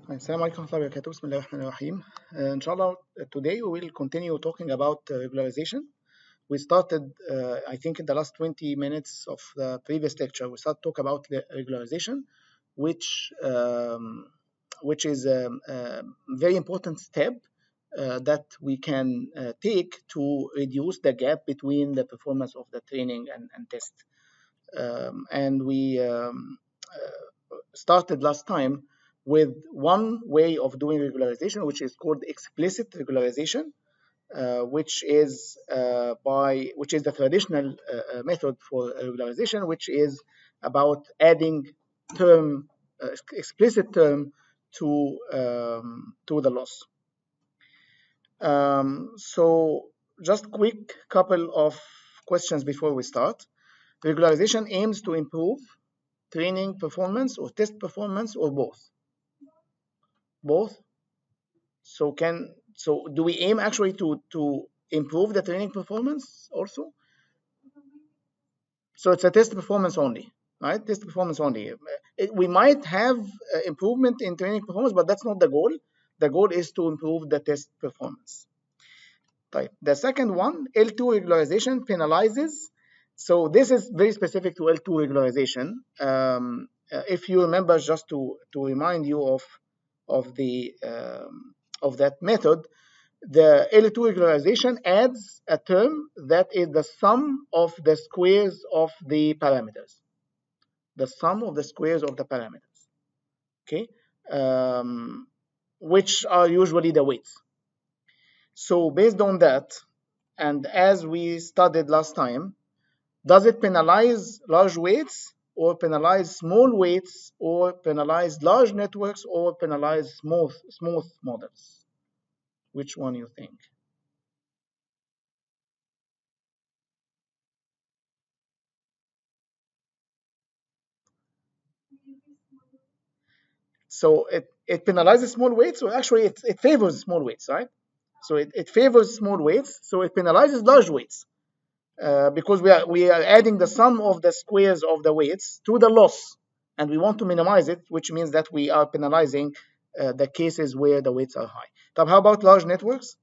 السلام عليكم ورحمة الله وبركاته. بسم الله الرحمن الرحيم. إن شاء الله today we will continue talking about regularization. We started, I think, in the last 20 minutes of the previous lecture. We started to talk about the regularization, which is a very important step that we can take to reduce the gap between the performance of the training and test. And we started last time with one way of doing regularization, which is called explicit regularization, which is the traditional method for regularization, which is about adding explicit term to the loss. So just quick couple of questions before we start. Regularization aims to improve training performance or test performance or both. Both. So do we aim actually to improve the training performance also? So it's a test performance only, right? Test performance only. We might have improvement in training performance, but that's not the goal. The goal is to improve the test performance. Right. The second one, L2 regularization penalizes. So this is very specific to L2 regularization. If you remember, just to remind you of that method, the L2 regularization adds a term that is the sum of the squares of the parameters. The sum of the squares of the parameters. Okay, which are usually the weights. So based on that, and as we studied last time, does it penalize large weights or penalize small weights or penalize large networks or penalize smooth models? Which one you think? So it penalizes small weights, or actually it favors small weights, right? So it favors small weights, so it penalizes large weights. Because we are adding the sum of the squares of the weights to the loss, and we want to minimize it, which means that we are penalizing the cases where the weights are high. So how about large networks?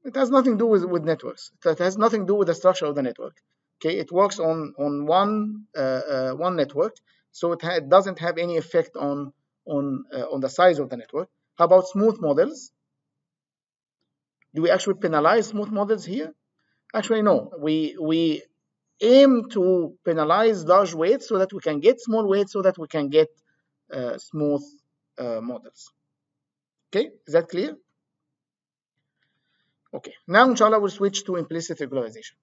It has nothing to do with networks. It has nothing to do with the structure of the network. Okay, it works on one network, so it doesn't have any effect on the size of the network. How about smooth models? Do we actually penalize smooth models here? Actually, no. We aim to penalize large weights so that we can get small weights, so that we can get smooth models. Okay, is that clear? Okay, now inshallah we'll switch to implicit regularization.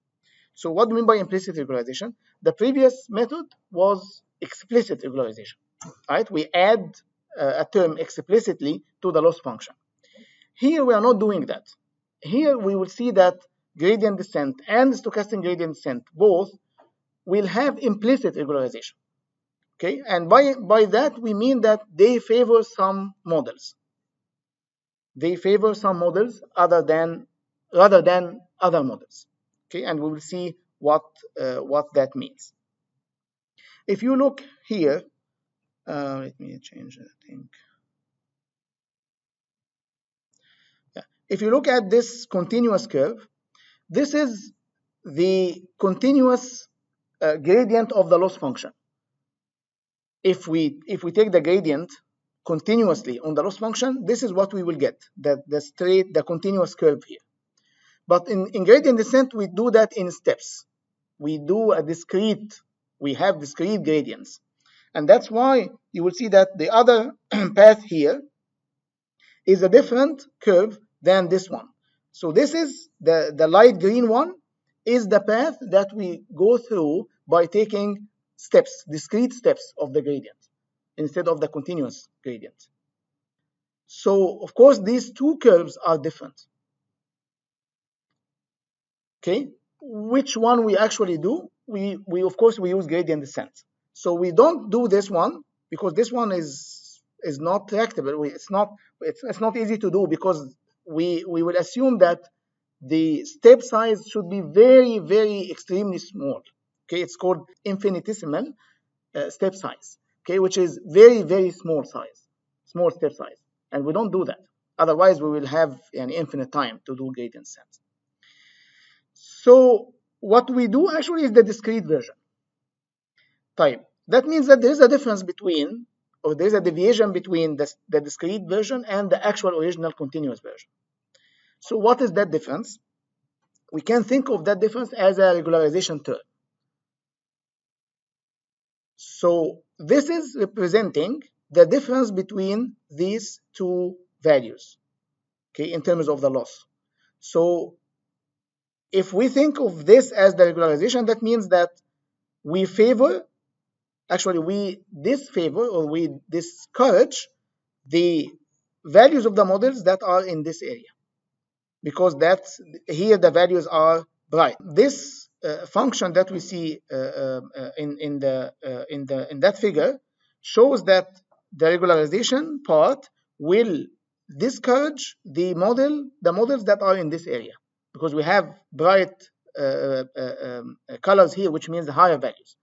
So what do we mean by implicit regularization? The previous method was explicit regularization, right? We add a term explicitly to the loss function. Here we are not doing that. Here we will see that gradient descent and stochastic gradient descent both will have implicit regularization. Okay, and by that we mean that they favor some models. They favor some models rather than other models. Okay, and we will see what that means. If you look here, let me change the thing. Yeah. If you look at this continuous curve, this is the continuous gradient of the loss function. If we take the gradient continuously on the loss function, this is what we will get, the continuous curve here. But in gradient descent, we do that in steps. We have discrete gradients. And that's why you will see that the other path here is a different curve than this one. So this is the light green one is the path that we go through by taking discrete steps of the gradient instead of the continuous gradient. So of course these two curves are different. Okay, which one we actually do? We of course we use gradient descent. So we don't do this one because this one is not tractable. It's not easy to do because we will assume that the step size should be very, very extremely small. Okay, it's called infinitesimal step size. Okay, which is very, very small size, small step size, and we don't do that. Otherwise, we will have an infinite time to do gradient descent. So what we do actually is the discrete version. Type. That means that there is a difference between, or there is a deviation between the discrete version and the actual original continuous version. So what is that difference? We can think of that difference as a regularization term. So this is representing the difference between these two values, okay, in terms of the loss. So if we think of this as the regularization, that means that we favor, actually we disfavor or we discourage the values of the models that are in this area, because that's here the values are bright. This function that we see in that figure shows that the regularization part will discourage the models that are in this area, because we have bright colors here, which means higher values.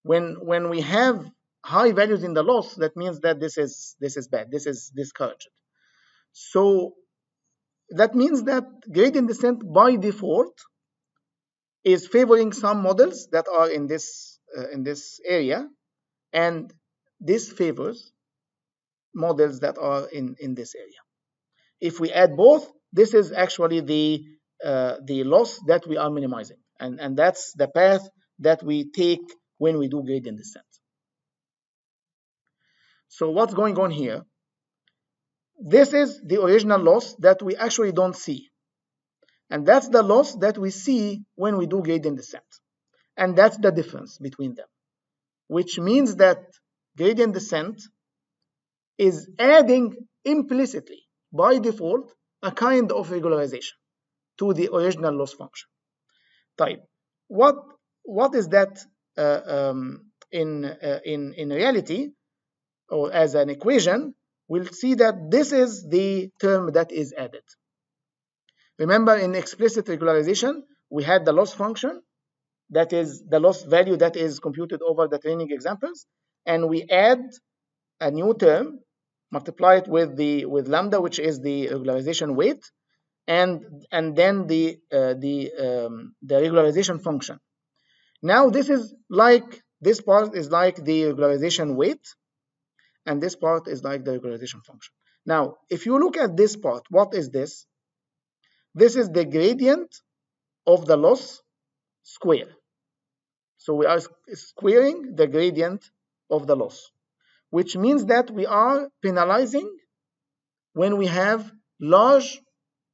When we have high values in the loss, that means that this is bad, this is discouraged. So that means that gradient descent by default is favoring some models that are in this area, and this favors models that are in this area. If we add both, this is actually the loss that we are minimizing, and that's the path that we take when we do gradient descent. So what's going on here? This is the original loss that we actually don't see. And that's the loss that we see when we do gradient descent. And that's the difference between them, which means that gradient descent is adding implicitly, by default, a kind of regularization to the original loss function. Type. What is that in reality, or as an equation? We'll see that this is the term that is added. Remember, in explicit regularization, we had the loss function, that is the loss value that is computed over the training examples, and we add a new term, multiply it with lambda, which is the regularization weight, and then the regularization function. Now this part is like the regularization weight, and this part is like the regularization function. Now, if you look at this part, what is this? This is the gradient of the loss square. So we are squaring the gradient of the loss, which means that we are penalizing when we have large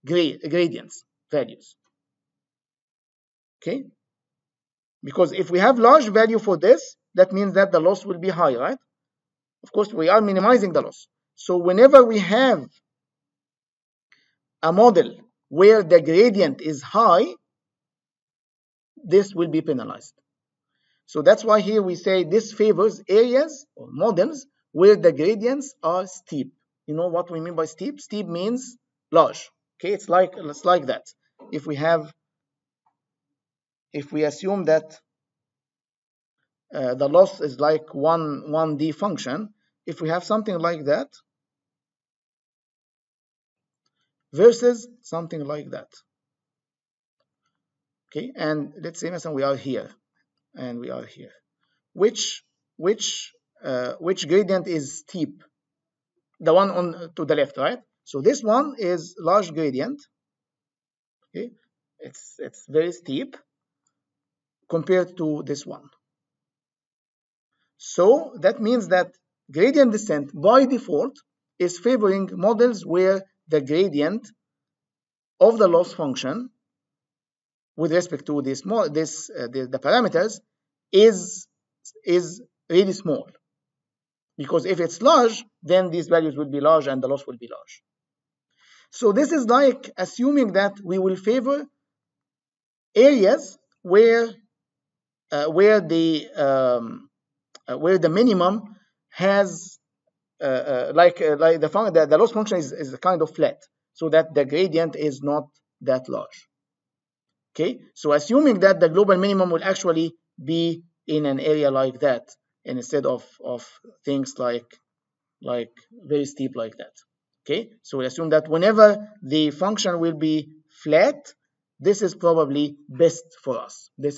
gradients values. Okay? Because if we have large value for this, that means that the loss will be high, right? Of course, we are minimizing the loss. So whenever we have a model where the gradient is high, this will be penalized. So that's why here we say this favors areas or models where the gradients are steep. You know what we mean by steep? Steep means large. Okay, it's like that. If we assume that the loss is like 1D function, if we have something like that versus something like that. Okay, and let's say we are here and we are here. Which gradient is steep? The one on to the left, right? So this one is large gradient. Okay, it's very steep compared to this one. So that means that gradient descent by default is favoring models where the gradient of the loss function with respect to the parameters is really small. Because if it's large, then these values will be large and the loss will be large. So this is like assuming that we will favor areas where the minimum has the loss function is kind of flat, so that the gradient is not that large. Okay, so assuming that the global minimum will actually be in an area like that, instead of things like very steep like that. Okay, so we assume that whenever the function will be flat, this is probably best for us. This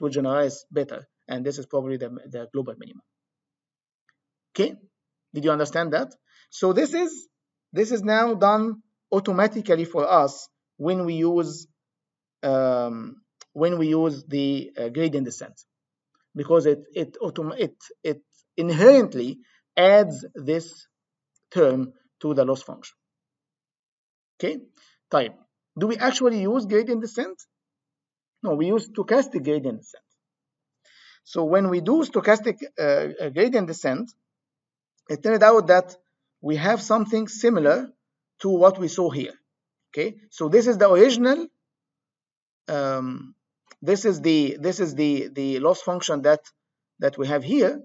will generalize better, and this is probably the global minimum. Okay, did you understand that? So this is now done automatically for us when we use the gradient descent, because it inherently adds this term to the loss function. Okay, type. Do we actually use gradient descent? No, we use stochastic gradient descent. So when we do stochastic gradient descent, it turned out that we have something similar to what we saw here. Okay, so this is the original. This is the loss function that we have here.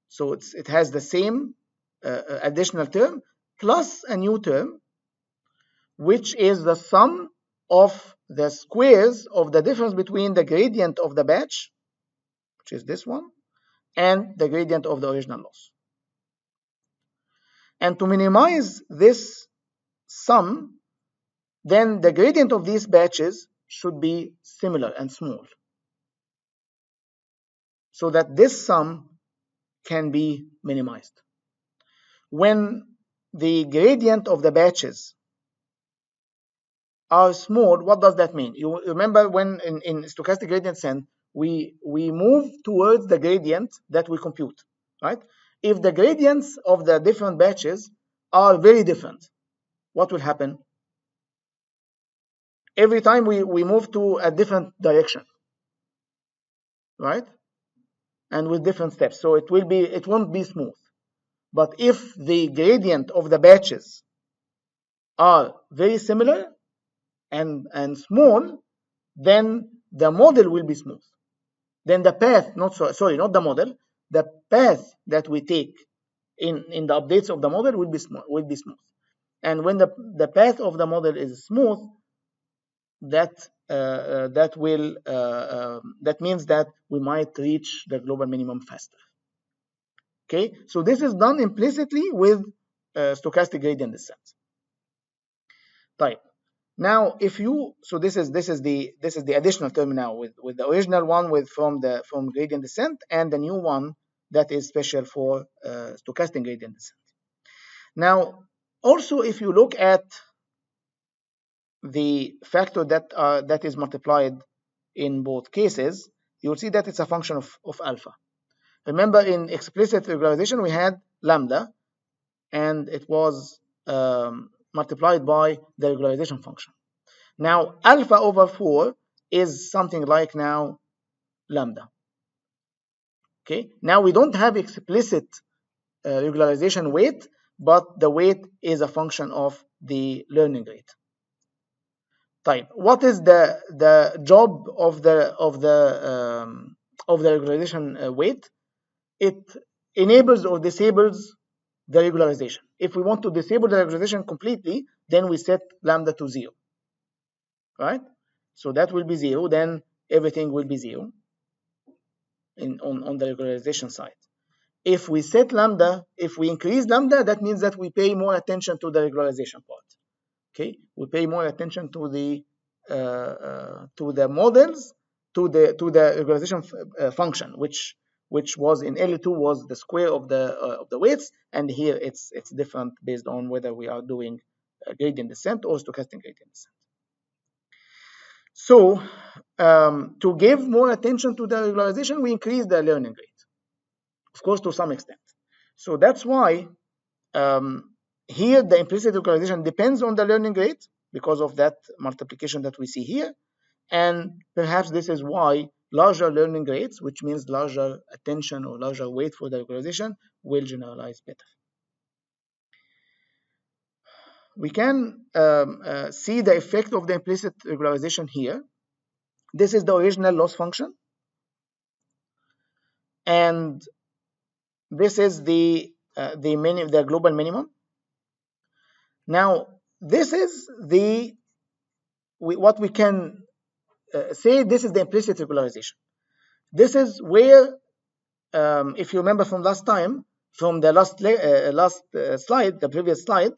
So it has the same additional term plus a new term, which is the sum of the squares of the difference between the gradient of the batch, which is this one, and the gradient of the original loss. And to minimize this sum, then the gradient of these batches should be similar and small, so that this sum can be minimized. When the gradient of the batches are small, what does that mean? You remember when in stochastic gradient descent, we move towards the gradient that we compute, right? If the gradients of the different batches are very different, what will happen? Every time we move to a different direction, right? And with different steps. So it won't be smooth. But if the gradient of the batches are very similar and small, then the model will be smooth. Then the path, not the model, the path that we take in the updates of the model will be smooth. And when the path of the model is smooth, that means that we might reach the global minimum faster. Okay, so this is done implicitly with stochastic gradient descent. Type. Now, this is the additional term now with the original one from gradient descent, and the new one that is special for stochastic gradient descent. Now, also, if you look at the factor that is multiplied in both cases, you will see that it's a function of alpha. Remember, in explicit regularization, we had lambda, and it was multiplied by the regularization function. Now, alpha over 4 is something like now lambda. Okay, now we don't have explicit regularization weight, but the weight is a function of the learning rate. Type. What is the job of the regularization weight? It enables or disables the regularization. If we want to disable the regularization completely, then we set lambda to 0, right? So that will be 0, then everything will be 0 on the regularization side. If we set lambda, if we increase lambda, that means that we pay more attention to the regularization part. Okay, we pay more attention to the models, to the regularization function, which was in L2 was the square of the weights, and here it's different based on whether we are doing gradient descent or stochastic gradient descent. So to give more attention to the regularization, we increase the learning rate, of course, to some extent. So that's why here the implicit regularization depends on the learning rate because of that multiplication that we see here. And perhaps this is why larger learning rates, which means larger attention or larger weight for the regularization, will generalize better. We can see the effect of the implicit regularization here. This is the original loss function, and this is the global minimum. Now, this is the what we can say, this is the implicit regularization. This is where, if you remember from last time, from the last slide, the previous slide,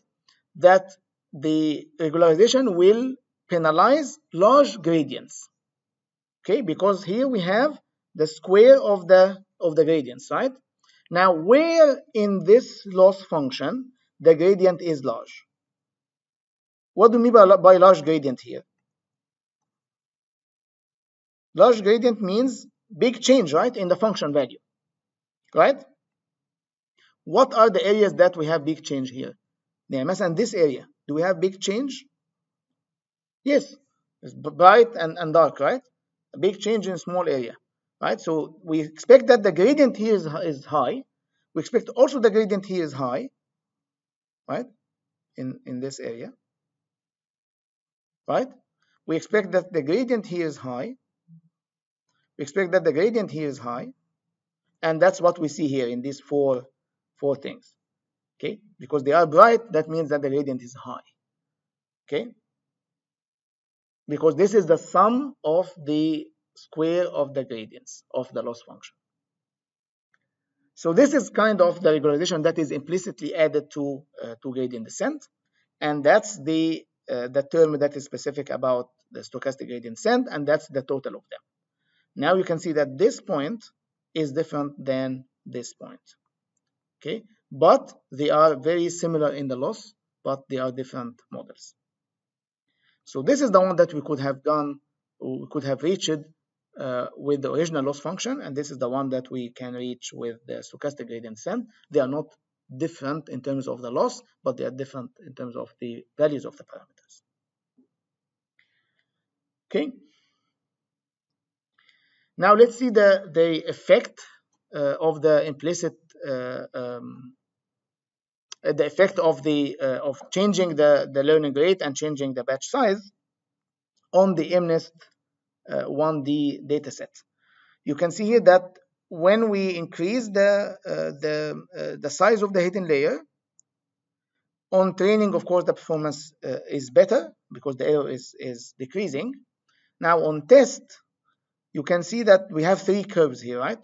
that the regularization will penalize large gradients. Okay, because here we have the square of the gradients, right? Now, where in this loss function the gradient is large? What do we mean by large gradient here? Large gradient means big change, right, in the function value, right? What are the areas that we have big change here? Yeah, مثلا this area, do we have big change? Yes, it's bright and dark, right? A big change in small area, right? So we expect that the gradient here is high. We expect also the gradient here is high, right? In this area, right? We expect that the gradient here is high. We expect that the gradient here is high. And that's what we see here in these four things. Okay, because they are bright, that means that the gradient is high. Okay, because this is the sum of the square of the gradients of the loss function. So this is kind of the regularization that is implicitly added to gradient descent, and that's the term that is specific about the stochastic gradient descent, and that's the total of them. Now you can see that this point is different than this point. Okay, but they are very similar in the loss, but they are different models. So this is the one that we could have reached with the original loss function, and this is the one that we can reach with the stochastic gradient descent. They are not different in terms of the loss, but they are different in terms of the values of the parameters. Okay. Now let's see the effect of the implicit the effect of changing the learning rate and changing the batch size on the MNIST 1D dataset. You can see here that when we increase the size of the hidden layer on training, of course, the performance is better because the error is decreasing. Now on test, you can see that we have three curves here, right?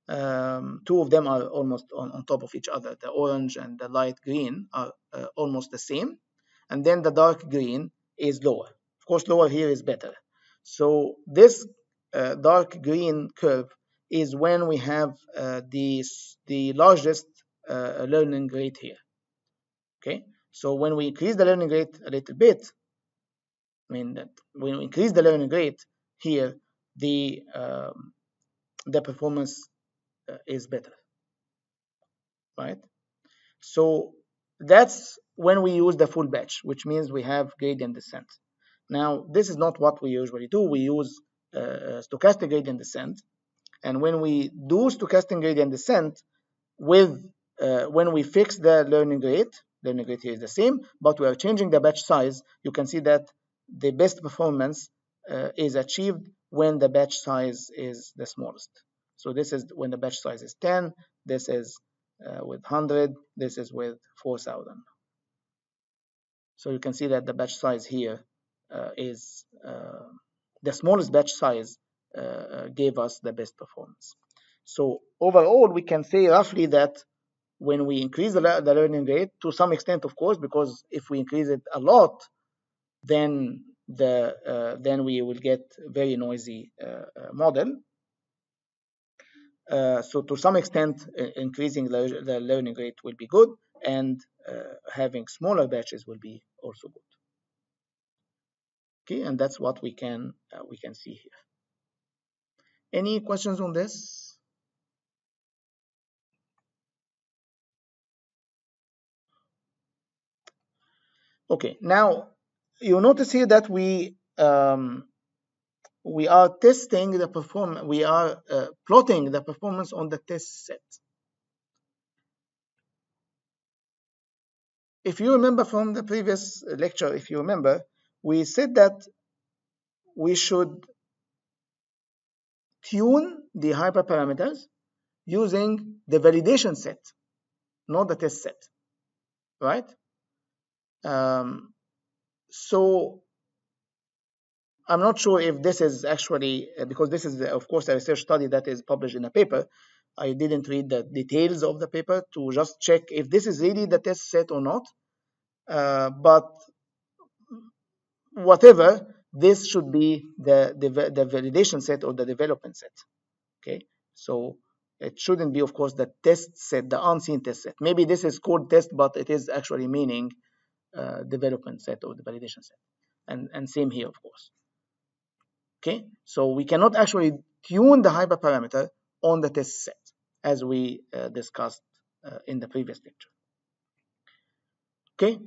Two of them are almost on top of each other. The orange and the light green are almost the same, and then the dark green is lower. Of course, lower here is better. So this dark green curve is when we have the largest learning rate here. Okay, so when we increase the learning rate a little bit, I mean that when we increase the learning rate here, the performance is better, right? So that's when we use the full batch, which means we have gradient descent. Now, this is not what we usually do. We use stochastic gradient descent. And when we do stochastic gradient descent with when we fix the learning rate here is the same, but we are changing the batch size, you can see that the best performance is achieved when the batch size is the smallest. So this is when the batch size is 10, this is with 100, this is with 4,000. So you can see that the batch size here is the smallest batch size gave us the best performance. So overall, we can say roughly that when we increase the learning rate, to some extent, of course, because if we increase it a lot, then we will get very noisy model. So to some extent, increasing the learning rate will be good, and having smaller batches will be also good. Okay, and that's what we can see here. Any questions on this? Okay, now you notice here that we are testing the performance. We are plotting the performance on the test set. If you remember from the previous lecture, if you remember, we said that we should tune the hyperparameters using the validation set, not the test set, right? So I'm not sure if this is actually, because this is, of course, a research study that is published in a paper. I didn't read the details of the paper to just check if this is really the test set or not. But whatever, this should be the validation set or the development set. Okay, so it shouldn't be, of course, the test set, the unseen test set. Maybe this is called test, but it is actually meaning development set or the validation set. And same here, of course. Okay, so we cannot actually tune the hyperparameter on the test set, as we discussed in the previous lecture. Okay.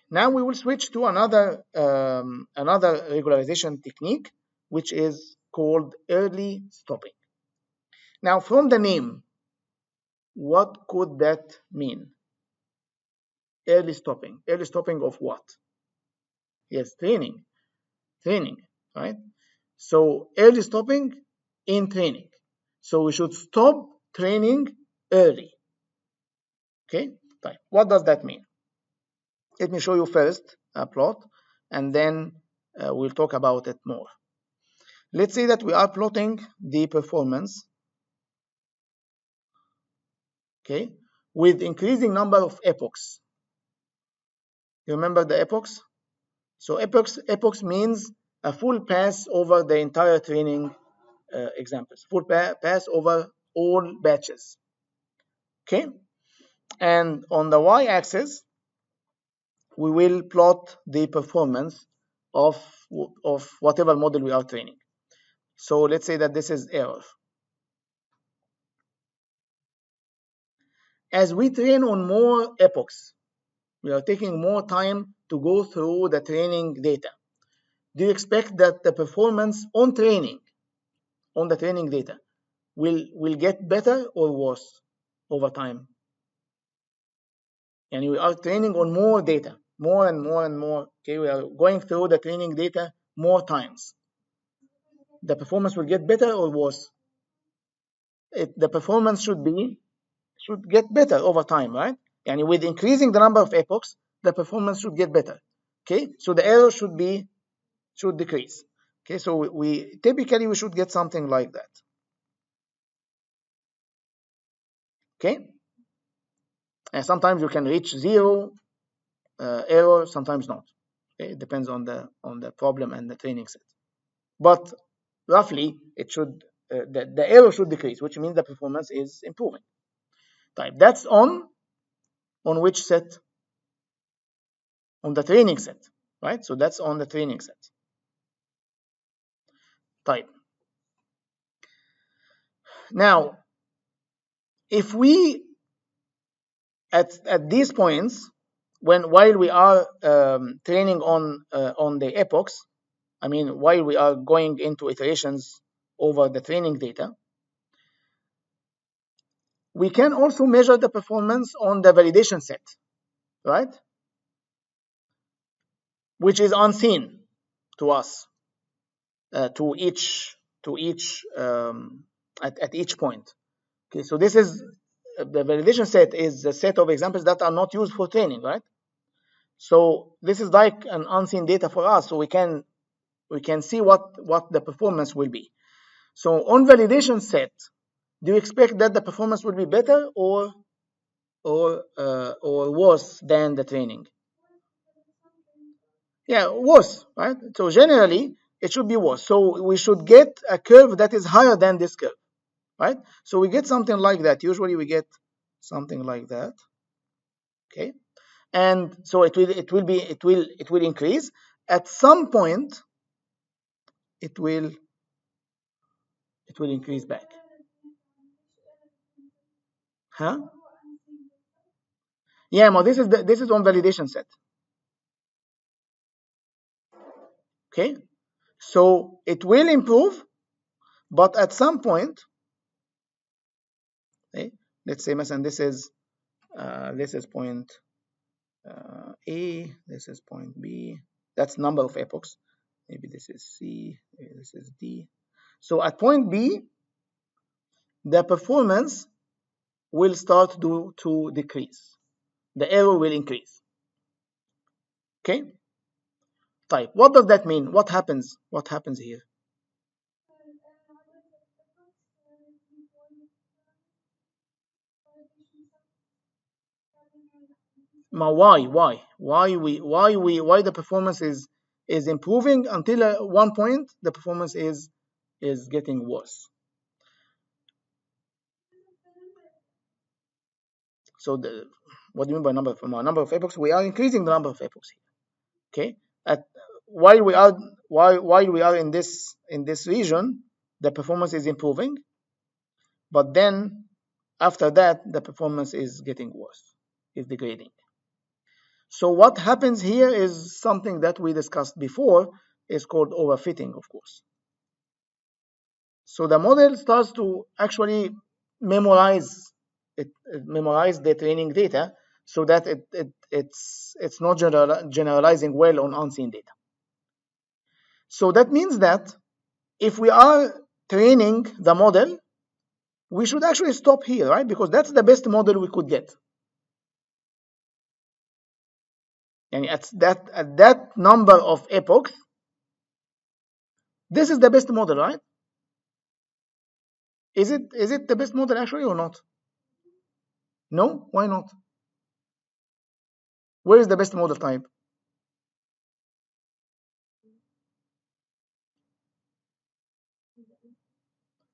Now we will switch to another regularization technique, which is called early stopping. Now, from the name, what could that mean? Early stopping. Early stopping of what? Yes, training. Training, right? So early stopping in training. So we should stop training early. Okay, right. What does that mean? Let me show you first a plot, and then we'll talk about it more. Let's say that we are plotting the performance, okay, with increasing number of epochs. You remember the epochs? So epochs means a full pass over the entire training examples, full pass over all batches. Okay, and on the y-axis, we will plot the performance of whatever model we are training. So let's say that this is error. As we train on more epochs, we are taking more time to go through the training data. Do you expect that the performance on training, on the training data, will get better or worse over time? And we are training on more data, more and more and more. Okay, we are going through the training data more times. The performance will get better or worse? The performance should get better over time, right? And with increasing the number of epochs, the performance should get better. Okay, so the error should decrease. Okay, so we typically we should get something like that. Okay, and sometimes you can reach zero error, sometimes not. Okay? It depends on the problem and the training set. But roughly, it should the error should decrease, which means the performance is improving. Type that's on which set? On the training set, right? So that's on the training set. Type. Now, if we at these points, while we are training on the epochs, I mean while we are going into iterations over the training data, we can also measure the performance on the validation set, right? Which is unseen to us, to each at each point. Okay, so this is the validation set is a set of examples that are not used for training, right? So this is like an unseen data for us, so we can see what the performance will be. So on validation set, do you expect that the performance will be better or worse than the training? Yeah, worse, right? So generally it should be worse. So we should get a curve that is higher than this curve, right? So we get something like that. Usually we get something like that. Okay, and so it will increase. At some point, it will increase back. Huh? Yeah, but this is on validation set. Okay, so it will improve, but at some point, okay, let's say, and this is point A, this is point B. That's number of epochs. Maybe this is C, maybe this is D. So at point B, the performance will start to decrease. The error will increase. Okay? type. What does that mean? What happens? What happens here? Why the performance is improving until at one point the performance is getting worse. So what do you mean by number of epochs? We are increasing the number of epochs here. Okay, while we are in this region, the performance is improving, but then after that the performance is getting worse, is degrading. So what happens here is something that we discussed before, is called overfitting, of course. So the model starts to actually memorize the training data, so that it's not generalizing well on unseen data. So that means that if we are training the model, we should actually stop here, right? Because that's the best model we could get. And at that number of epochs, this is the best model, right? Is it the best model actually or not? No? Why not? Where is the best model type?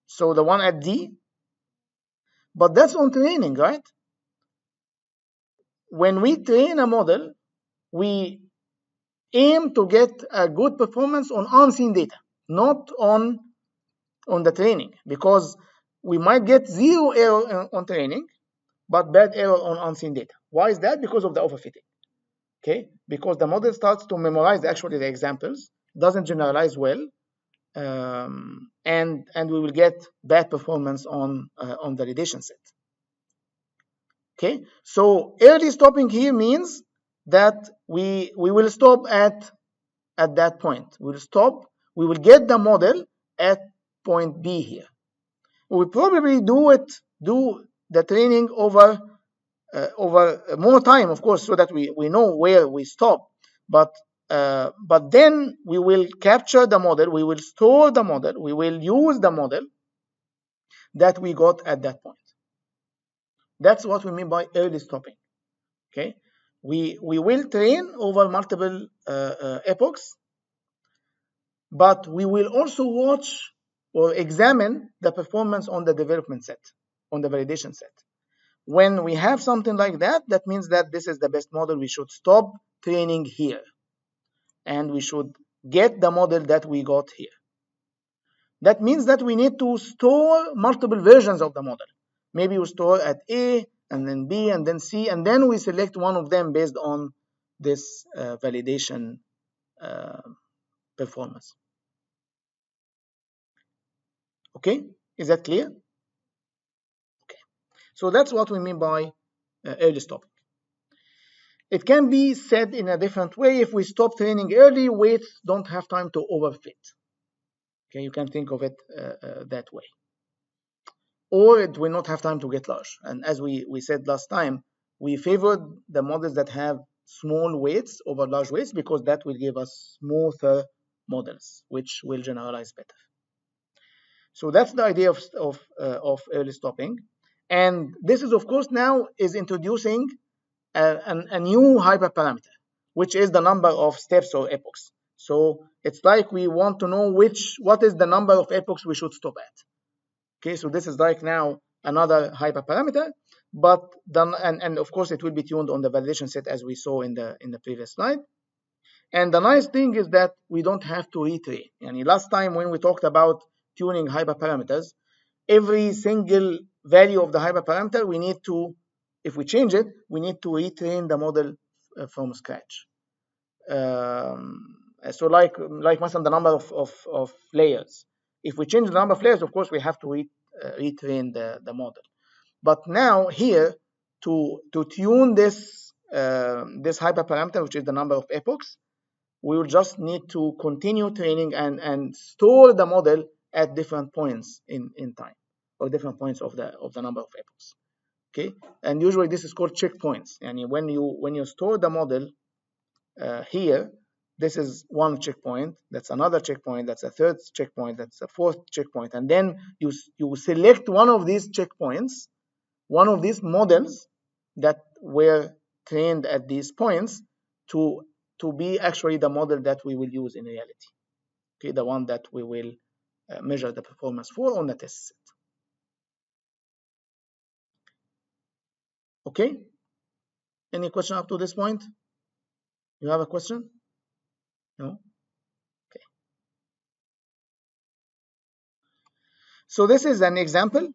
So the one at D, but that's on training, right? When we train a model, we aim to get a good performance on unseen data, not on the training, because we might get zero error on training, but bad error on unseen data. Why is that? Because of the overfitting. Okay, because the model starts to memorize actually the examples, doesn't generalize well, and we will get bad performance on validation set. Okay, so early stopping here means that we will stop at that point. We'll stop. We will get the model at point B here. We'll probably do the training over more time, of course, so that we know where we stop. But then we will capture the model, we will store the model, we will use the model that we got at that point. That's what we mean by early stopping. Okay, we will train over multiple epochs, but we will also watch or examine the performance on the development set, on the validation set. When we have something like that, that means that this is the best model. We should stop training here, and we should get the model that we got here. That means that we need to store multiple versions of the model. Maybe we store at A, and then B, and then C, and then we select one of them based on this validation performance. Okay, is that clear? Okay, so that's what we mean by early stopping. It can be said in a different way. If we stop training early, weights don't have time to overfit. Okay, you can think of it that way. Or it will not have time to get large. And as we said last time, we favored the models that have small weights over large weights because that will give us smoother models, which will generalize better. So that's the idea of early stopping. And this is, of course, now is introducing a new hyperparameter, which is the number of steps or epochs. So it's like we want to know what is the number of epochs we should stop at. Okay, so this is like now another hyperparameter, but then and of course it will be tuned on the validation set as we saw in the previous slide. And the nice thing is that we don't have to retrain. And last time when we talked about tuning hyperparameters, every single value of the hyperparameter we need to, if we change it, we need to retrain the model from scratch. So like مثلا the number of layers. If we change the number of layers, of course we have to retrain the model. But now here, to tune this hyperparameter, which is the number of epochs, we will just need to continue training and store the model at different points in time, or different points of the number of epochs. Okay, and usually this is called checkpoints. And when you store the model here, this is one checkpoint, that's another checkpoint, that's a third checkpoint, that's a fourth checkpoint, and then you select one of these checkpoints, one of these models that were trained at these points to be actually the model that we will use in reality. Okay, the one that we will measure the performance for on the test set. Okay, any question up to this point? You have a question? No? Okay. So this is an example.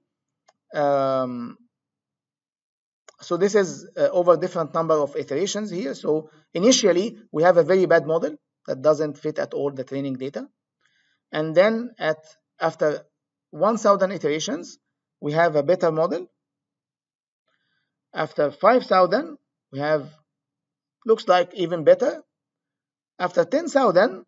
So this is over different number of iterations here. So initially, we have a very bad model that doesn't fit at all the training data. And then after 1,000 iterations, we have a better model. After 5,000, we have, looks like even better. After 10,000,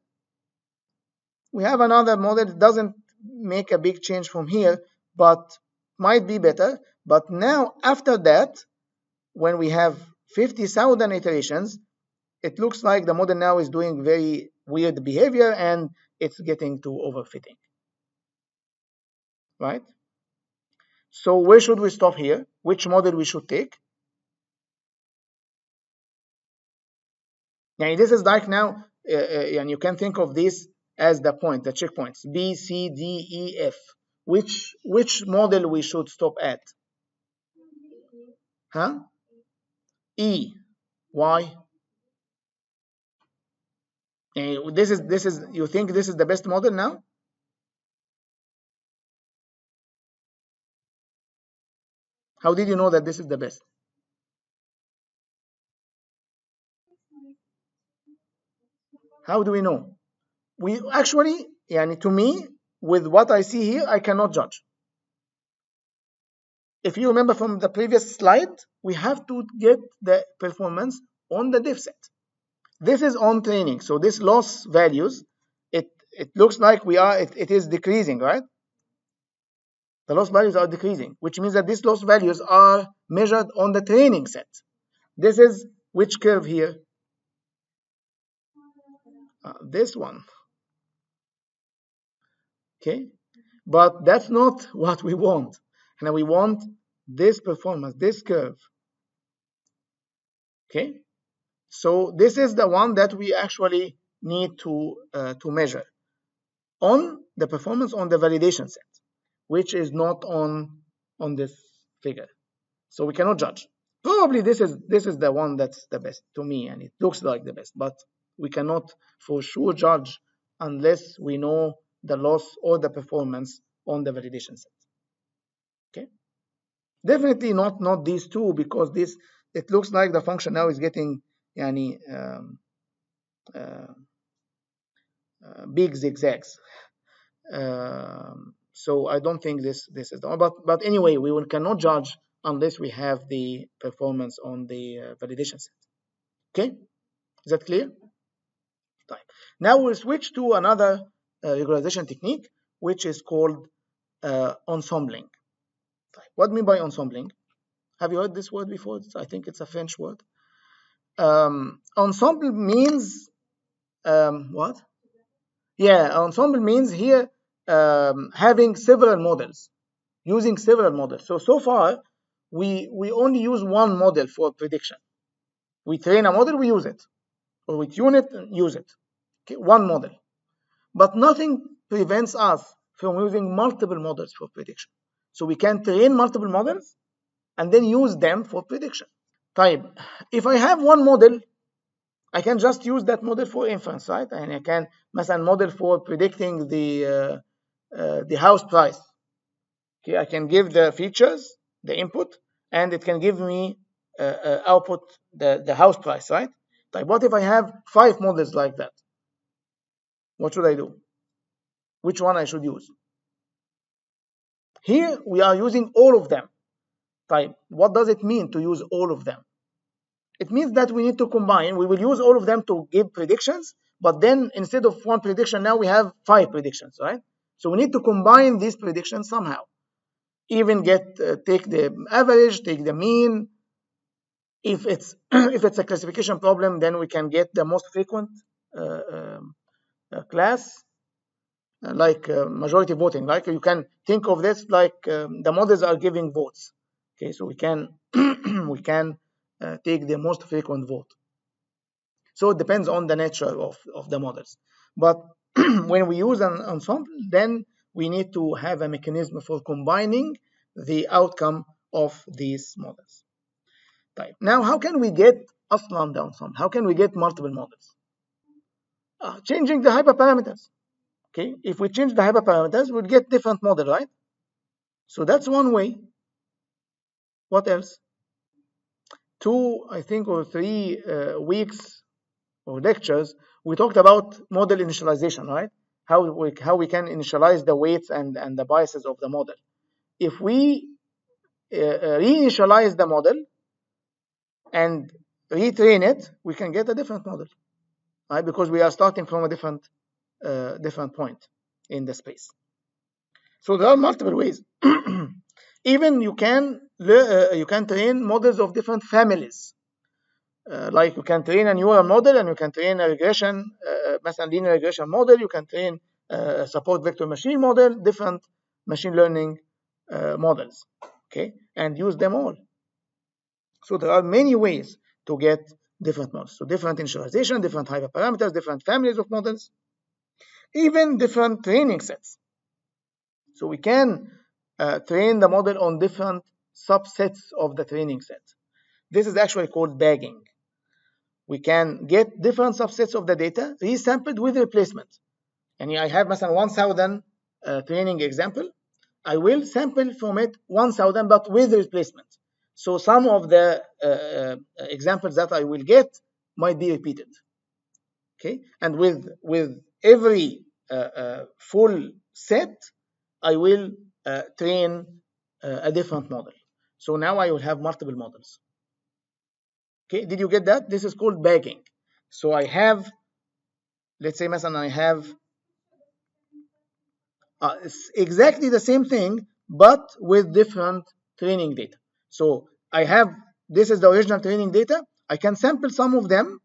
we have another model that doesn't make a big change from here, but might be better. But now, after that, when we have 50,000 iterations, it looks like the model now is doing very weird behavior and it's getting to overfitting. Right? So where should we stop here? Which model we should take? And this is like now, and you can think of this as the point, the checkpoints, B, C, D, E, F. Which model we should stop at? Huh? E. Why? This is you think this is the best model now? How did you know that this is the best? How do we know? We actually, to me, with what I see here, I cannot judge. If you remember from the previous slide, we have to get the performance on the diff set. This is on training, so this loss values, it looks like it is decreasing, right? The loss values are decreasing, which means that these loss values are measured on the training set. This is which curve here? This one. Okay, but that's not what we want. And we want this performance, this curve. Okay, so this is the one that we actually need to measure on the performance on the validation set, which is not on this figure. So we cannot judge. Probably this is the one that's the best to me, and it looks like the best, but we cannot for sure judge unless we know the loss or the performance on the validation set. Okay, definitely not these two, because it looks like the function now is getting big zigzags. So I don't think this is the one. But anyway, we cannot judge unless we have the performance on the validation set. Okay, is that clear? Now we'll switch to another regularization technique, which is called ensembling. What do you mean by ensembling? Have you heard this word before? I think it's a French word. Ensemble means what? Yeah, ensemble means here having several models, using several models. So far, we only use one model for prediction. We train a model, we use it, or we tune it and use it. Okay, one model. But nothing prevents us from using multiple models for prediction. So we can train multiple models and then use them for prediction. Type. If I have one model, I can just use that model for inference, right? And I can, مثلا, model for predicting the house price. Okay, I can give the features, the input, and it can give me output the house price, right? Like, what if I have 5 models like that? What should I do? Which one I should use? Here we are using all of them. Type. What does it mean to use all of them? It means that we need to combine. We will use all of them to give predictions, but then instead of one prediction, now we have 5 predictions, right? So we need to combine these predictions somehow. Even take the average, take the mean. If it's if it's a classification problem, then we can get the most frequent class, like majority voting. Like you can think of this like the models are giving votes. Okay, so we can we can take the most frequent vote. So it depends on the nature of the models. But when we use an ensemble, then we need to have a mechanism for combining the outcome of these models. Right. Now, how can we get أصلا the ensemble? How can we get multiple models? Changing the hyperparameters. Okay, if we change the hyperparameters, we'll get different model, right? So that's one way. What else? 2, I think, or 3 weeks of lectures, we talked about model initialization, right? How we can initialize the weights and the biases of the model. If we reinitialize the model and retrain it, we can get a different model, right? Because we are starting from a different point in the space. So there are multiple ways. Even you can train models of different families. Like you can train a neural model and you can train a regression, مثلا linear regression model, you can train a support vector machine model, different machine learning models, okay, and use them all. So there are many ways to get different models. So different initialization, different hyperparameters, different families of models, even different training sets. So we can train the model on different subsets of the training set. This is actually called bagging. We can get different subsets of the data resampled with replacement. And I have مثلا 1000 training example. I will sample from it 1000 but with replacement. So some of the examples that I will get might be repeated. Okay, and with every full set, I will train a different model. So now I will have multiple models. Okay, did you get that? This is called bagging. So I have, let's say مثلا I have it's exactly the same thing but with different training data. So I have, this is the original training data, I can sample some of them,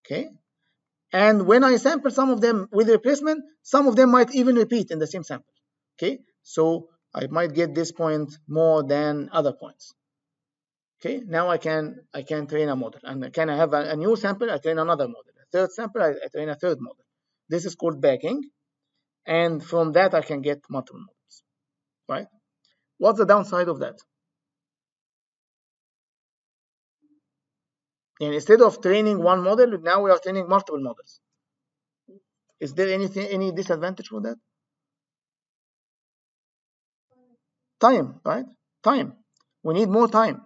okay, and when I sample some of them with replacement, some of them might even repeat in the same sample, okay, so I might get this point more than other points. Okay, now I can train a model, and can I have a new sample, I train another model, a third sample, I train a third model. This is called bagging, and from that I can get multiple models, right? What's the downside of that? And instead of training one model, now we are training multiple models. Is there any disadvantage for that? Time, right? Time. We need more time.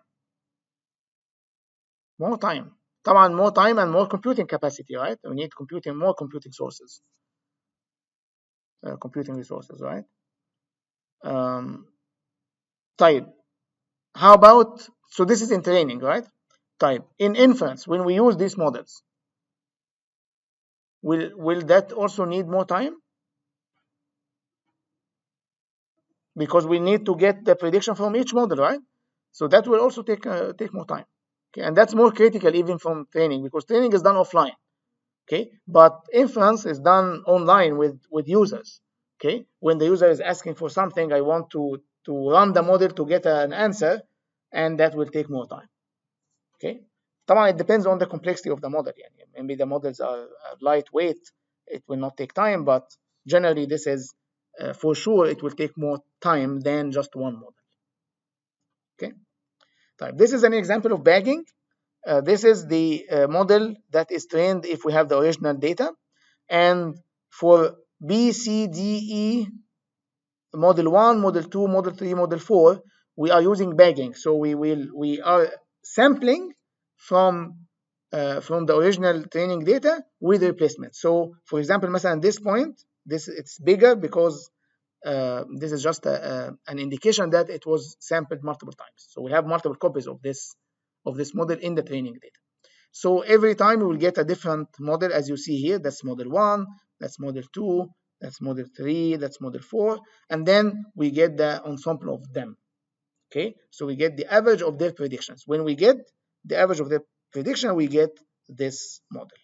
More time. طبعا more time and more computing capacity, right? We need more computing sources. Computing resources, right? Type. How about, so this is in training, right? Type. In inference, when we use these models, will that also need more time? Because we need to get the prediction from each model, right? So that will also take more time. Okay, and that's more critical even from training, because training is done offline. Okay, but inference is done online with users. Okay, when the user is asking for something, I want to run the model to get an answer, and that will take more time. Okay, طبعا it depends on the complexity of the model. Maybe the models are lightweight, it will not take time, but generally this is for sure it will take more time than just one model. Okay, this is an example of bagging. This is the model that is trained if we have the original data, and for B, C, D, E, model 1, model 2, model 3, model 4, we are using bagging. So we are sampling from the original training data with replacement. So for example, مثلا this point, it's bigger because this is just an indication that it was sampled multiple times. So we have multiple copies of this model in the training data. So every time we will get a different model, as you see here. That's model 1, that's model 2, that's model 3, that's model 4, and then we get the ensemble of them. Okay, so we get the average of their predictions. When we get the average of their prediction, we get this model.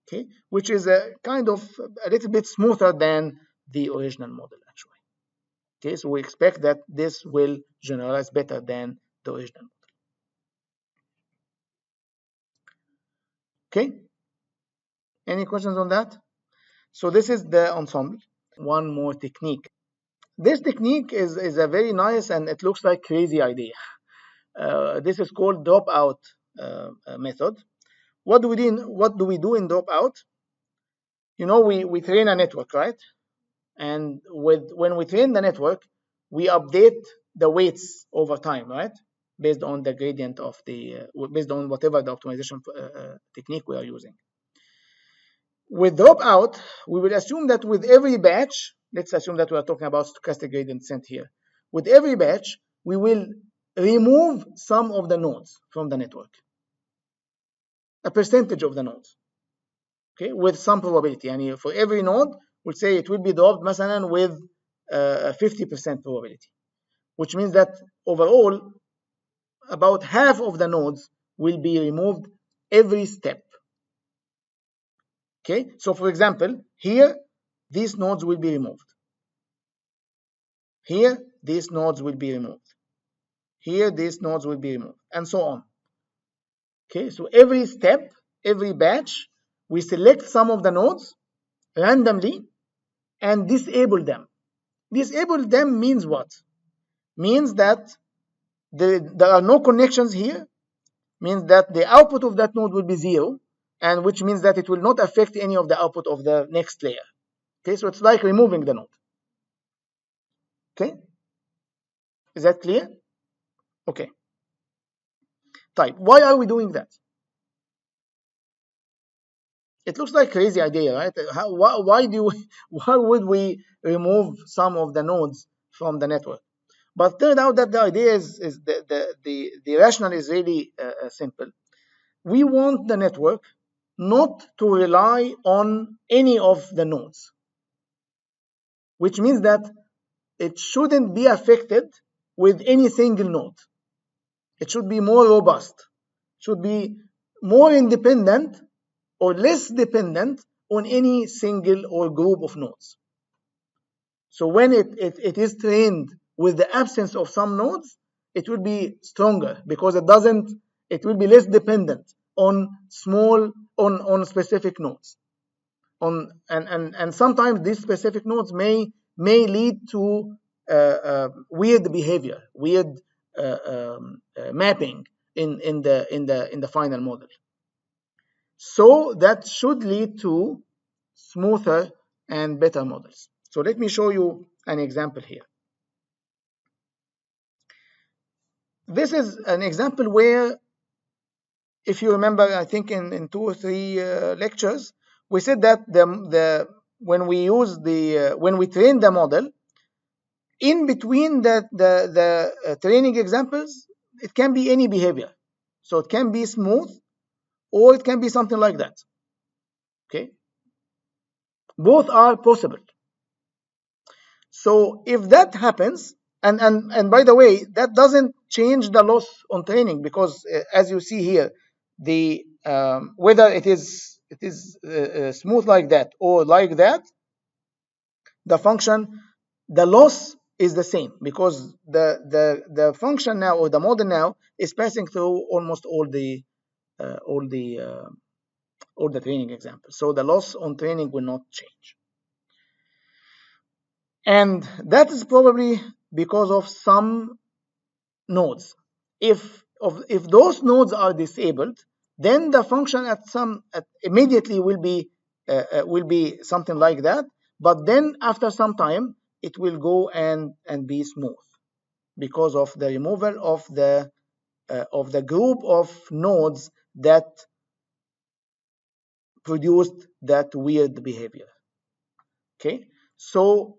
okay, which is a kind of a little bit smoother than the original model actually. Okay, so we expect that this will generalize better than the original model. Okay, any questions on that? So this is the ensemble. One more technique. This technique is a very nice and it looks like crazy idea. This is called dropout method. What do we do? What do we do in dropout? You know, we train a network, right? And when we train the network, we update the weights over time, right? Based on the gradient of the based on whatever the optimization technique we are using. With dropout, we will assume that with every batch, let's assume that we are talking about stochastic gradient descent here. With every batch, we will remove some of the nodes from the network, a percentage of the nodes, okay, with some probability. And for every node, we'll say it will be dropped مثلا with 50% probability, which means that overall, about half of the nodes will be removed every step. Okay, so for example, here, these nodes will be removed. Here, these nodes will be removed. Here, these nodes will be removed, and so on. Okay, so every step, every batch, we select some of the nodes randomly and disable them. Disable them means what? Means that there are no connections here, means that the output of that node will be 0, and which means that it will not affect any of the output of the next layer. Okay, so it's like removing the node. Okay, is that clear? Okay. Type. Why are we doing that? It looks like a crazy idea, right? Why would we remove some of the nodes from the network? But turned out that the idea is the rationale is really simple. We want the network not to rely on any of the nodes, which means that it shouldn't be affected with any single node. It should be more robust, should be more independent or less dependent on any single or group of nodes. So when it is trained with the absence of some nodes, it will be stronger because it will be less dependent on specific nodes. And sometimes these specific nodes may lead to weird behavior, weird mapping in the final model. So that should lead to smoother and better models. So let me show you an example here. This is an example where, if you remember, I think in 2 or 3 lectures, we said that when we train the model, in between the training examples, it can be any behavior. So it can be smooth, or it can be something like that. Okay, both are possible. So if that happens, and by the way, that doesn't change the loss on training, because as you see here, the whether it is smooth like that or like that, the function, the loss is the same, because the function now, or the model now, is passing through almost all the training examples. So the loss on training will not change. And that is probably because of some nodes. If those nodes are disabled, then the function immediately will be something like that. But then after some time, it will go and be smooth, because of the removal of the group of nodes that produced that weird behavior. Okay, so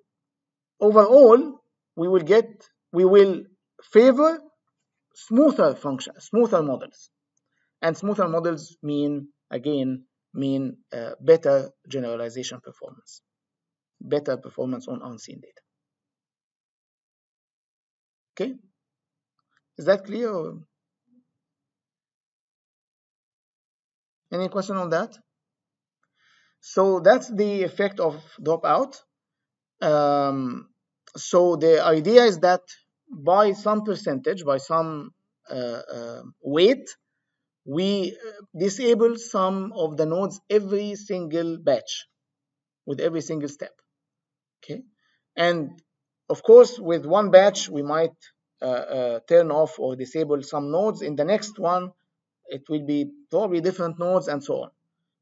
overall, we will favor smoother models, and smoother models mean better generalization performance, better performance on unseen data. Okay, is that clear? Or any question on that? So that's the effect of dropout. So the idea is that by some percentage, by some weight, we disable some of the nodes every single batch with every single step. Okay, and of course, with one batch, we might turn off or disable some nodes. In the next one, it will be probably different nodes and so on.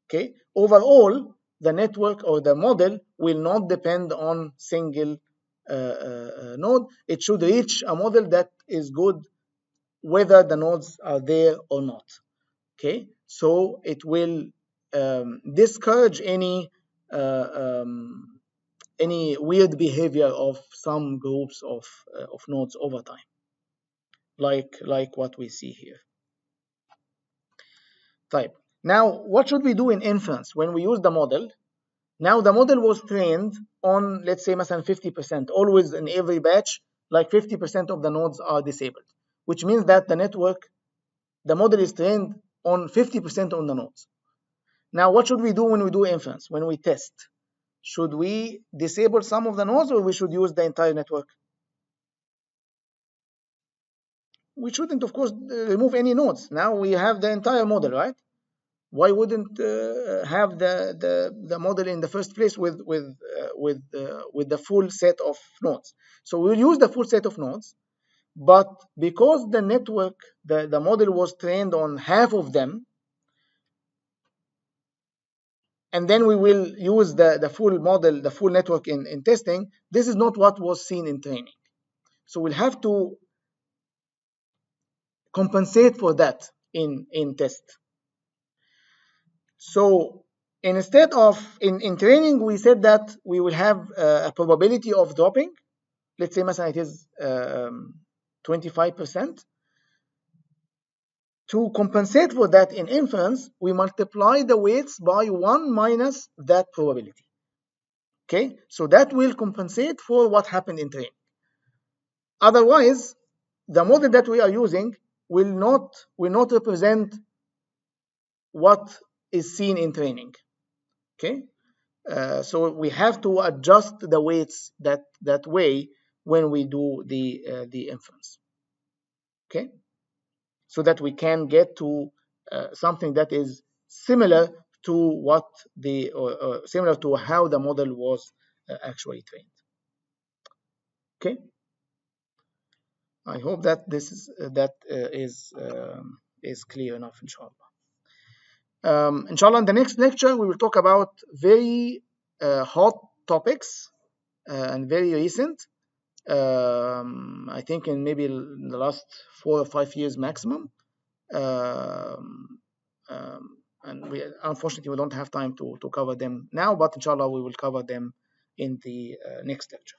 Okay, overall, the network or the model will not depend on single node. It should reach a model that is good whether the nodes are there or not. Okay, so it will discourage any weird behavior of some groups of nodes over time, like what we see here. Type. Now, what should we do in inference when we use the model? Now the model was trained on, let's say, مثلا 50%. Always in every batch, like 50% of the nodes are disabled, which means that the model is trained on 50% on the nodes. Now, what should we do when we do inference, when we test? Should we disable some of the nodes or we should use the entire network? We shouldn't, of course, remove any nodes. Now we have the entire model, right? Why wouldn't have the model in the first place with the full set of nodes? So we'll use the full set of nodes, but because the network, the model was trained on half of them, and then we will use the full model, the full network in testing, this is not what was seen in training. So we'll have to compensate for that in test. So instead of in training, we said that we will have a probability of dropping. Let's say مثلا it is 25%. To compensate for that in inference, we multiply the weights by 1 minus that probability. Okay, so that will compensate for what happened in training. Otherwise, the model that we are using will not represent what is seen in training. Okay, so we have to adjust the weights that way when we do the inference. Okay, so that we can get to something that is similar to what similar to how the model was actually trained. Okay, I hope that this is clear enough, inshallah. Inshallah, in the next lecture, we will talk about very hot topics and very recent. I think in maybe the last 4 or 5 years maximum. And unfortunately, we don't have time to cover them now, but inshallah, we will cover them in the next lecture.